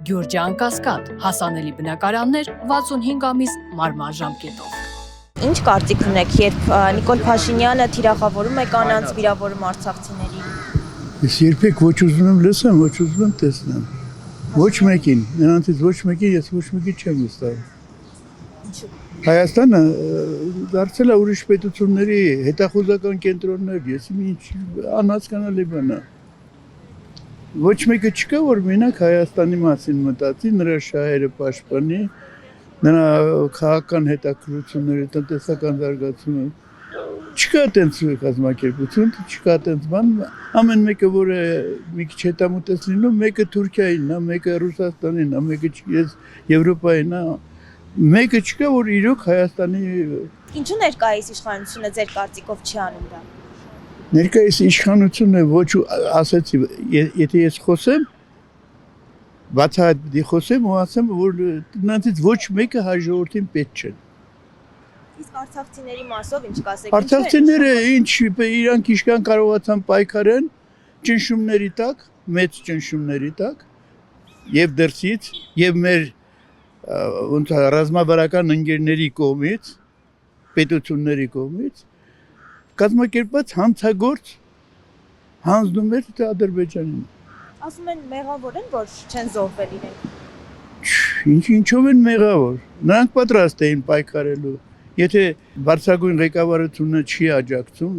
Գյուրջան Կասկադ, հասանելի բնակարաններ 65 ամիս մարման ժամկետով։ Ինչ կարծիք ունեք, երբ Նիկոլ Փաշինյանը թիրախավորում է կանանց վիրավորում արցախցիների։ Ես երբեք ոչ ուզում եմ լսեմ, ոչ ուզում եմ տեսնեմ։ Ոչ մեկին, նրանցից ոչ մեկին ես ոչ մեկի չեմ վստահում։ Հայաստանը դարձել է ուրիշ պետությունների հետախուզական կենտրոններ, ես ինչ անհասկանալի բան է։ Ոչ մեկը չկա, որ մենակ Հայաստանի մասին մտածի, նրա շահերը պաշտպանի, նրա քաղաքական հետաքրքրությունները, տնտեսական զարգացումը։ Չկա տենց կազմակերպություն, չկա տենց բան, ամեն մեկը, որ մի քիչ հետամուտես լինում, մեկը Թուրքիային, մեկը Ռուսաստանին, մեկը Եվրոպային, մեկը չկա, որ իրոք Հայաստանի… Ինչու ներկայիս իշխանությունը ձեր կարծիքով չի անում դա։ Ներկայիս իշխանությունը ոչ ասեցի, եթե ես խոսեմ, բացահայտ պիտի խոսեմ ու ասեմ, որ նրանցից ոչ մեկը հայ ժողովրդին պետք չեն։ Իսկ արցախցիների մասով ինչ կասեք։ Արցախցիները ինչ, իրանք իշքան կարողացան պայքարեն ճնշումների տակ, մեծ ճնշումների տակ, եւ դրսից, եւ մեր ռազմավարական ընկերների կողմից, պետությունների կողմից, կազմակերպված հանցագործ հանձնում էր Ադրբեջանին։ Ասում են մեղավոր են, որ չեն զոհվել իրենք։ Ինչով են մեղավոր։ Նրանք պատրաստ էին պայքարելու։ Եթե բարձրագույն ղեկավարությունը չի աջակցում,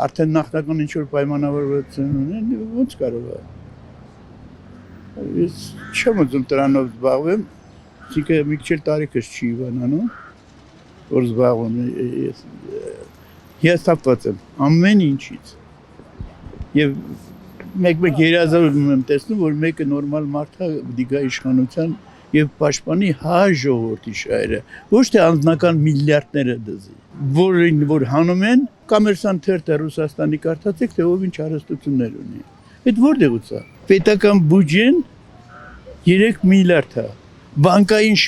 արդեն նախնական ինչ-որ պայմանավորվածություն ունեն, ոնց կարող է։ Ես չեմ ուզում դրանով զբաղվեմ, այսինքն մի քիչ տարիքս չի իվանանում, որ զբաղվում ես հիասթափված եմ ամեն ինչից։ Եվ մեկ երազում եմ տեսնում, որ մեկը նորմալ մարդ է դիգա իշխանության եւ պաշտպանի հայ ժողովրդի շահերը, ոչ թե անձնական միլիարդները դզի, որ հանում են կոմերսանտ թերթը Ռուսաստանի կարդացեք, թե ով ինչ հարստություններ ունի։ Այդ որտեղից է։ Պետական բյուջեն 3 միլիարդ է։ Բանկային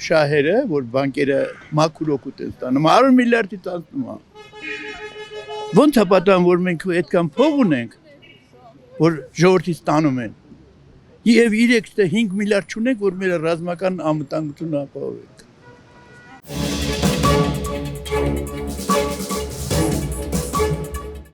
շահերը, որ բանկերը մաքուր օգուտ են ստանում, 100 միլիարդից անցնում է։ Ոնց է պատահում, որ մենք այդքան փող ունենք, որ ժողովրդից ստանում են։ Եվ 3-5 միլիարդ չունենք, որ մեր ռազմական անվտանգությունը ապահովենք։